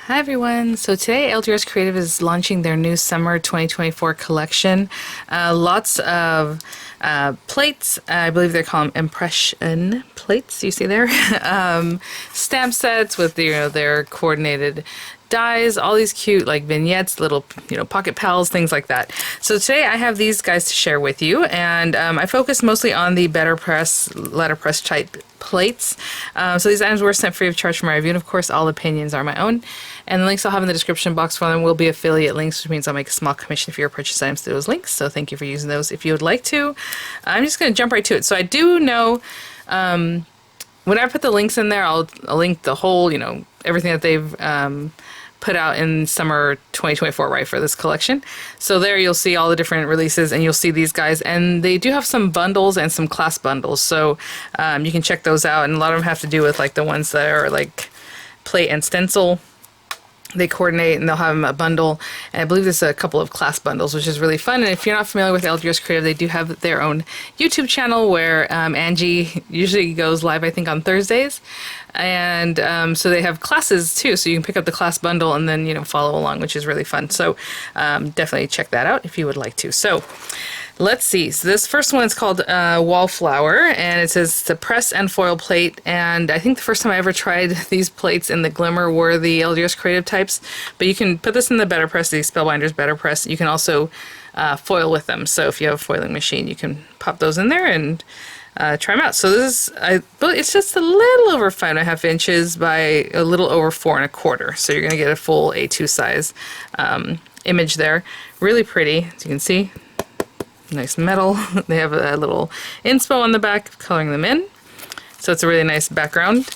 Hi everyone. So today LDRS Creative is launching their new summer 2024 collection. Lots of plates. I believe they call them impression plates. You see there, stamp sets with their coordinated dies, all these cute like vignettes, little pocket pals, things like that. So today I have these guys to share with you, and I focus mostly on the better press, letterpress type plates. So these items were sent free of charge from my review, and of course all opinions are my own. And the links I'll have in the description box for them will be affiliate links, which means I'll make a small commission for your purchase items through those links. So thank you for using those if you would like to. I'm just going to jump right to it. So I do know when I put the links in there, I'll link the whole, everything that they've put out in summer 2024, right, for this collection. So there you'll see all the different releases, and you'll see these guys, and they do have some bundles and some class bundles, so you can check those out, and a lot of them have to do with like the ones that are like plate and stencil. They coordinate and they'll have them a bundle, and I believe there's a couple of class bundles, which is really fun. And if you're not familiar with LDRS Creative, they do have their own YouTube channel where Angie usually goes live, I think, on Thursdays. And so they have classes too, so you can pick up the class bundle and then follow along, which is really fun. So definitely check that out if you would like to. So let's see. So this first one is called Wallflower, and it says the press and foil plate. And I think the first time I ever tried these plates in the Glimmer were the LDRS Creative types, but you can put this in the Better Press, the Spellbinders Better Press. You can also foil with them. So if you have a foiling machine, you can pop those in there and try them out. So this is, it's just a little over 5.5 inches by a little over 4.25. So you're going to get a full A2 size image there. Really pretty, as you can see. Nice metal. They have a little inspo on the back coloring them in. So it's a really nice background.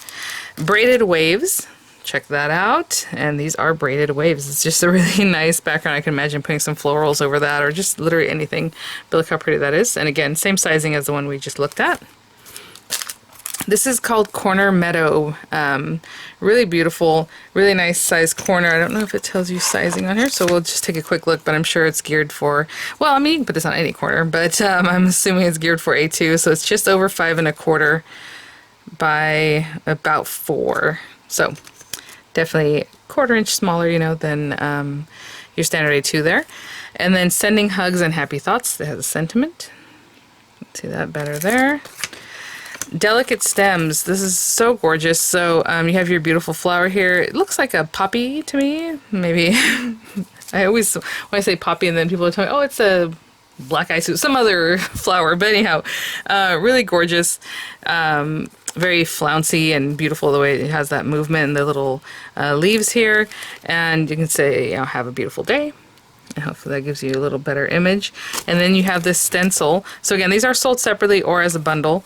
Braided waves. Check that out. And these are braided waves. It's just a really nice background. I can imagine putting some florals over that, or just literally anything. But look how pretty that is. And again, same sizing as the one we just looked at. This is called Corner Meadow. Really beautiful, really nice size corner. I don't know if it tells you sizing on here, so we'll just take a quick look, but I'm sure it's geared for, well, I mean, you can put this on any corner, but I'm assuming it's geared for A2, so it's just over 5.25 by about 4. So definitely 1/4 inch smaller, than your standard A2 there. And then Sending Hugs and Happy Thoughts. That has a sentiment. See that better there. Delicate stems. This is so gorgeous. So you have your beautiful flower here. It looks like a poppy to me. Maybe I always, when I say poppy, and then people tell me, oh, it's a black eye suit, some other flower. But anyhow, really gorgeous. Very flouncy and beautiful the way it has that movement and the little leaves here. And you can say, have a beautiful day. And hopefully that gives you a little better image. And then you have this stencil. So again, these are sold separately or as a bundle.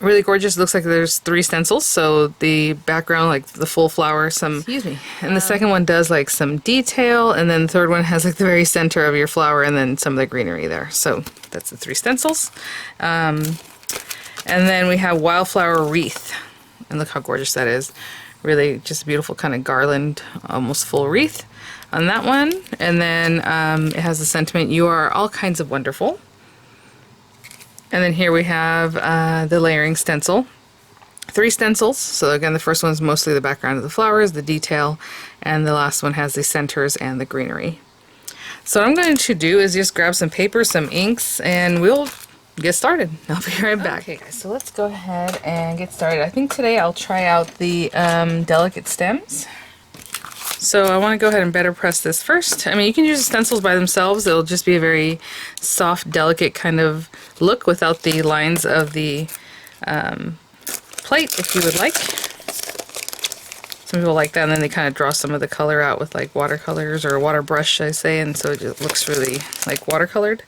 Really gorgeous. It looks like there's 3 stencils. So the background, like the full flower, excuse me. And the second one does like some detail, and then the third one has like the very center of your flower, and then some of the greenery there. So that's the 3 stencils. And then we have Wildflower Wreath. And look how gorgeous that is. Really just a beautiful kind of garland, almost full wreath on that one. And then it has the sentiment, you are all kinds of wonderful. And then here we have the layering stencil. 3 stencils. So again, the first one's mostly the background of the flowers, the detail, and the last one has the centers and the greenery. So what I'm going to do is just grab some paper, some inks, and we'll get started. I'll be right back. Okay guys, so let's go ahead and get started. I think today I'll try out the delicate stems. So I want to go ahead and better press this first. I mean, you can use the stencils by themselves. It'll just be a very soft, delicate kind of look without the lines of the plate, if you would like. Some people like that, and then they kind of draw some of the color out with like watercolors, or a water brush, I say, and so it just looks really like watercolored.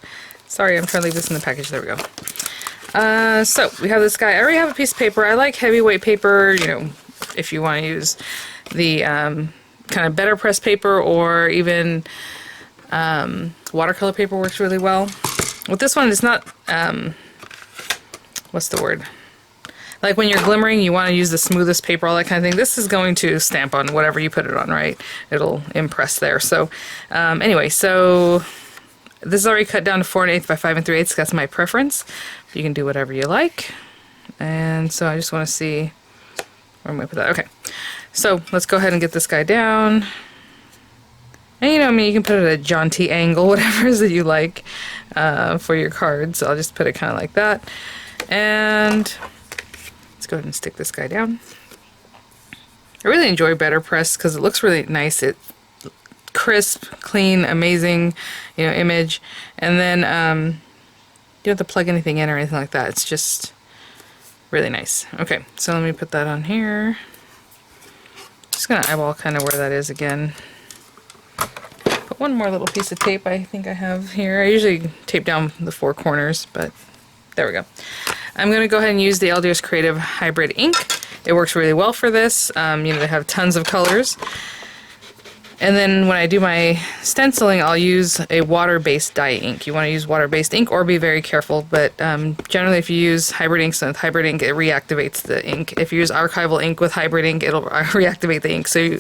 Sorry, I'm trying to leave this in the package. There we go. So we have this guy. I already have a piece of paper. I like heavyweight paper, if you want to use the kind of better press paper, or even watercolor paper works really well. With this one, it's not, what's the word? Like when you're glimmering, you want to use the smoothest paper, all that kind of thing. This is going to stamp on whatever you put it on, right? It'll impress there. So anyway, so this is already cut down to 4 1/8 by 5 3/8. That's my preference. You can do whatever you like. And so I just want to see where I'm going to put that. Okay. So let's go ahead and get this guy down. And you know, I mean, you can put it at a jaunty angle, whatever it is that you like for your cards. I'll just put it kind of like that. And let's go ahead and stick this guy down. I really enjoy Better Press because it looks really nice. It crisp, clean, amazing, you know, image. And then you don't have to plug anything in or anything like that. It's just really nice. Okay, so let me put that on here. Just gonna eyeball kind of where that is again. Put one more little piece of tape I think I have here. I usually tape down the 4 corners, but there we go. I'm gonna go ahead and use the LDRS Creative Hybrid ink. It works really well for this. You know, they have tons of colors. And then when I do my stenciling, I'll use a water-based dye ink. You want to use water-based ink or be very careful, but generally if you use hybrid inks with hybrid ink, it reactivates the ink. If you use archival ink with hybrid ink, it'll reactivate the ink. So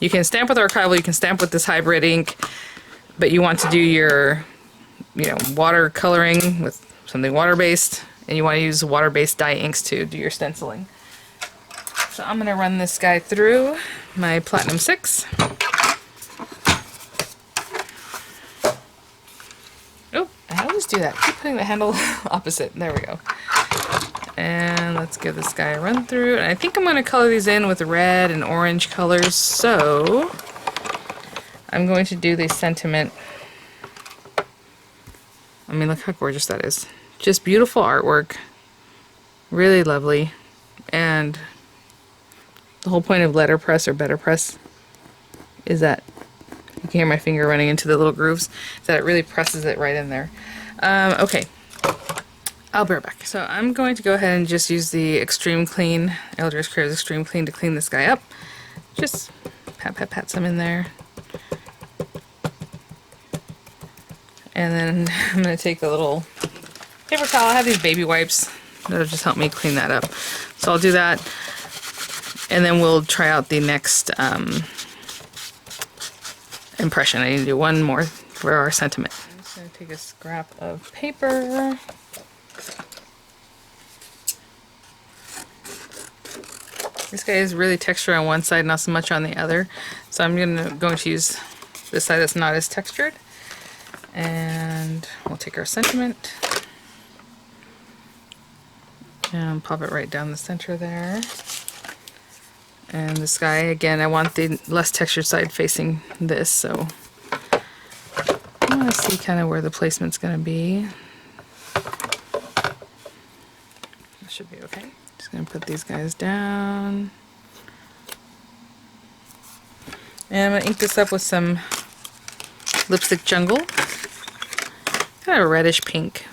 you can stamp with archival, you can stamp with this hybrid ink, but you want to do your, you know, water coloring with something water-based, and you want to use water-based dye inks to do your stenciling. So I'm going to run this guy through my Platinum 6. I always do that. Keep putting the handle opposite. There we go. And let's give this guy a run through. And I think I'm going to color these in with red and orange colors. So I'm going to do the sentiment. I mean, look how gorgeous that is. Just beautiful artwork. Really lovely. And the whole point of letterpress or Better Press is that you can hear my finger running into the little grooves, that it really presses it right in there. Okay, I'll be right back. So I'm going to go ahead and just use the Extreme Clean, LDRS Creative Extreme Clean, to clean this guy up. Just pat some in there. And then I'm going to take the little paper towel. I have these baby wipes. That'll just help me clean that up. So I'll do that. And then we'll try out the next impression. I need to do one more for our sentiment. I'm just going to take a scrap of paper. This guy is really textured on one side, not so much on the other. So I'm going to use this side that's not as textured. And we'll take our sentiment and pop it right down the center there. And this guy, again, I want the less textured side facing this, so I want to see kind of where the placement's going to be. That should be okay. Just going to put these guys down. And I'm going to ink this up with some Lipstick Jungle. Kind of a reddish pink.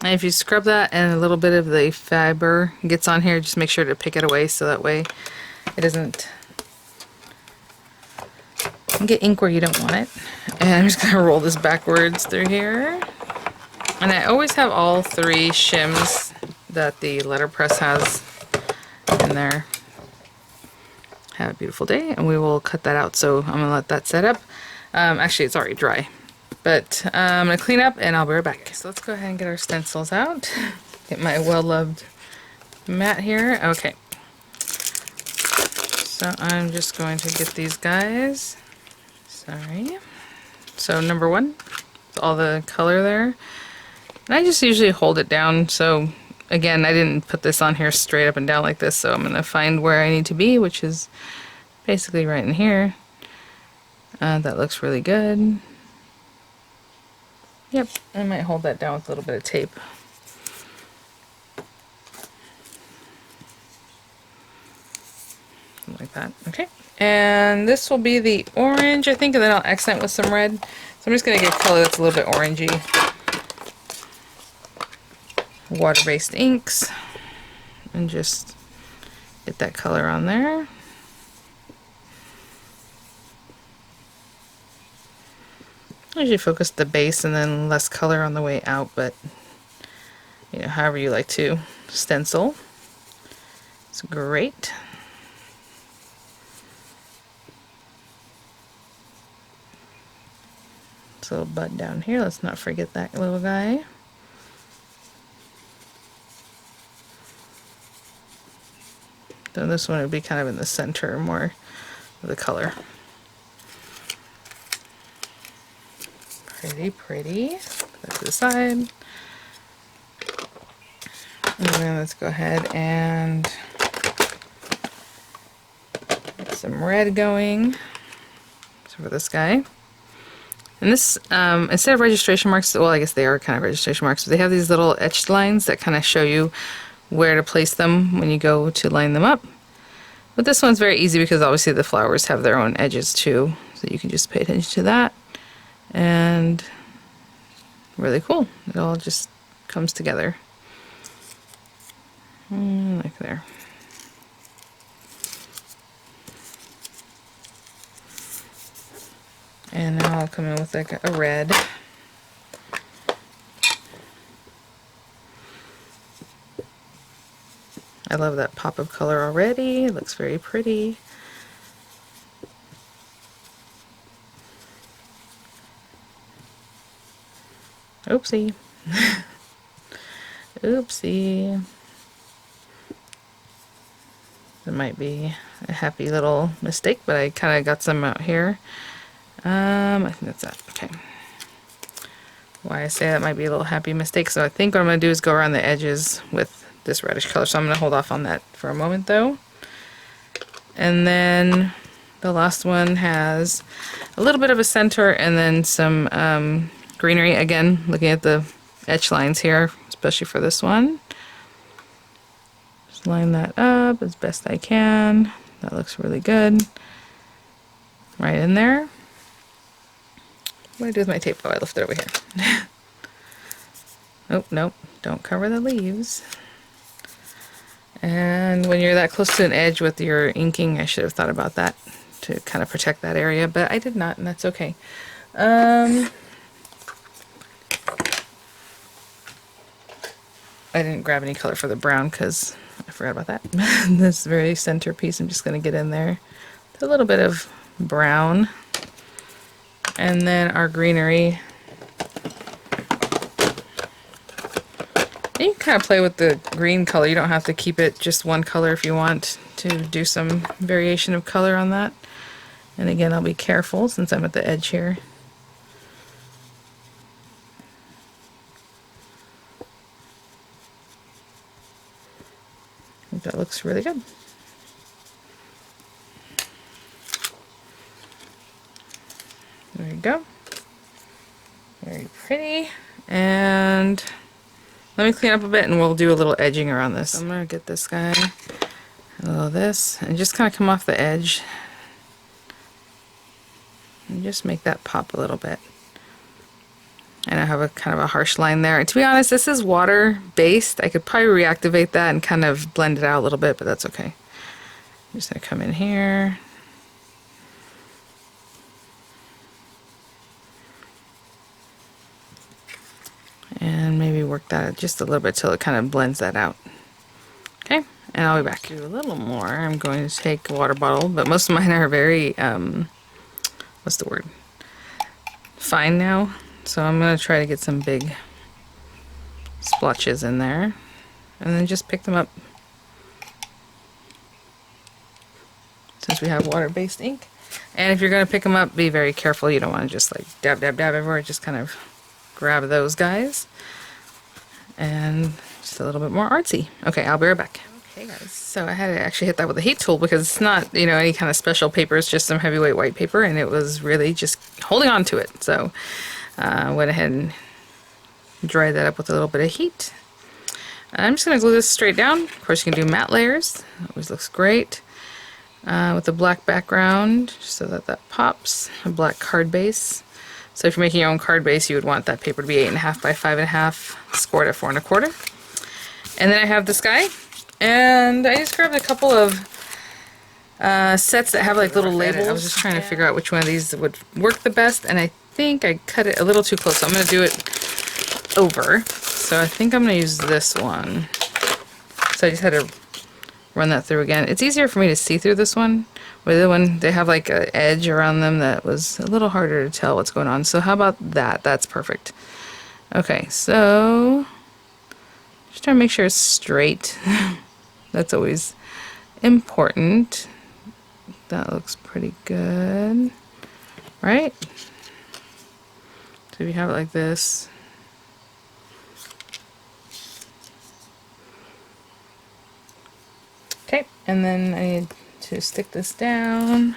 And if you scrub that and a little bit of the fiber gets on here, just make sure to pick it away so that way it doesn't get ink where you don't want it. And I'm just going to roll this backwards through here. And I always have all 3 shims that the letterpress has in there. Have a beautiful day, and we will cut that out. So I'm going to let that set up. Actually, it's already dry. But I'm going to clean up and I'll be right back. Okay, so let's go ahead and get our stencils out. Get my well-loved mat here. Okay. So I'm just going to get these guys. Sorry. So number 1, all the color there. And I just usually hold it down. So again, I didn't put this on here straight up and down like this. So I'm going to find where I need to be, which is basically right in here. That looks really good. Yep, I might hold that down with a little bit of tape. Something like that. Okay. And this will be the orange, I think, and then I'll accent with some red. So I'm just going to get a color that's a little bit orangey. Water-based inks. And just get that color on there. I usually focus the base and then less color on the way out, but you know, however you like to stencil. It's great. This little bud down here, let's not forget that little guy. So this one would be kind of in the center more of the color. Pretty, pretty. Put that to the side. And then let's go ahead and get some red going. So for this guy. And this, instead of registration marks, well, I guess they are kind of registration marks, but they have these little etched lines that kind of show you where to place them when you go to line them up. But this one's very easy because obviously the flowers have their own edges too, so you can just pay attention to that. And really cool. It all just comes together. Like there. And now I'll come in with like a red. I love that pop of color already. It looks very pretty. Oopsie. Oopsie. It might be a happy little mistake, but I kind of got some out here. I think that's that. Okay. Why I say that might be a little happy mistake. So I think what I'm going to do is go around the edges with this reddish color. So I'm going to hold off on that for a moment though. And then the last one has a little bit of a center and then some greenery. Again, looking at the etch lines here, especially for this one. Just line that up as best I can. That looks really good. Right in there. What do I do with my tape? Oh, I left it over here. Oh, nope. Don't cover the leaves. And when you're that close to an edge with your inking, I should have thought about that to kind of protect that area, but I did not, and that's okay. I didn't grab any color for the brown because I forgot about that. This very center piece, I'm just going to get in there with a little bit of brown. And then our greenery. You can kind of play with the green color. You don't have to keep it just one color if you want to do some variation of color on that. And again, I'll be careful since I'm at the edge here. I think that looks really good. There you go. Very pretty. And let me clean up a bit and we'll do a little edging around this. So I'm going to get this guy, a little of this, and just kind of come off the edge. And just make that pop a little bit. And I have a kind of a harsh line there. And to be honest, this is water based. I could probably reactivate that and kind of blend it out a little bit, but that's okay. I'm just going to come in here. And maybe work that just a little bit till it kind of blends that out. Okay, and I'll be back. Do a little more. I'm going to take a water bottle, but most of mine are very, what's the word? Fine now. So I'm going to try to get some big splotches in there. And then just pick them up. Since we have water-based ink. And if you're going to pick them up, be very careful. You don't want to just like dab, dab, dab everywhere. Just kind of grab those guys. And just a little bit more artsy. Okay, I'll be right back. Okay guys, so I had to actually hit that with a heat tool because it's not, you know, any kind of special paper. It's just some heavyweight white paper and it was really just holding on to it. So I went ahead and dried that up with a little bit of heat. I'm just going to glue this straight down. Of course you can do matte layers. It always looks great. With a black background so that that pops. A black card base. So if you're making your own card base, you would want that paper to be 8.5 by 5.5, scored at 4 1/4. And then I have this guy, and I just grabbed a couple of sets that have like little labels. I was just trying to figure out which one of these would work the best, and I think I cut it a little too close, so I'm going to do it over. So I think I'm going to use this one. So I just had to run that through again. It's easier for me to see through this one, With the one, they have like an edge around them that was a little harder to tell what's going on. So how about that? That's perfect. Okay, so just trying to make sure it's straight. That's always important. That looks pretty good, right? So if you have it like this, okay, and then I need to stick this down.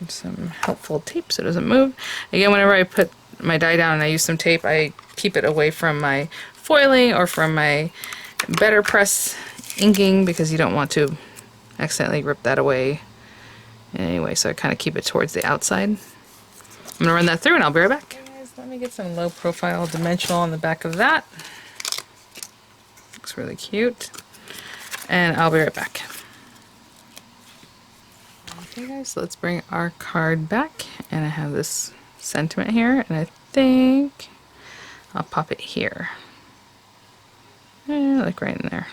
Some helpful tape so it doesn't move. Again, whenever I put my die down and I use some tape, I keep it away from my foiling or from my better press inking, because you don't want to accidentally rip that away anyway, so I kind of keep it towards the outside. I'm gonna run that through and I'll be right back. Okay, guys, let me get some low profile dimensional on the back of that. Looks really cute. And I'll be right back. Okay guys, so let's bring our card back, and I have this sentiment here, and I think I'll pop it here. Like right in there.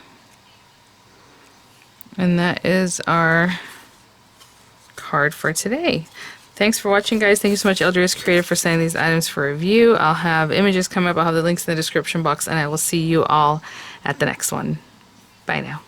And that is our card for today. Thanks for watching, guys. Thank you so much, LDRS Creative, for sending these items for review. I'll have images come up. I'll have the links in the description box, and I will see you all at the next one. Bye now.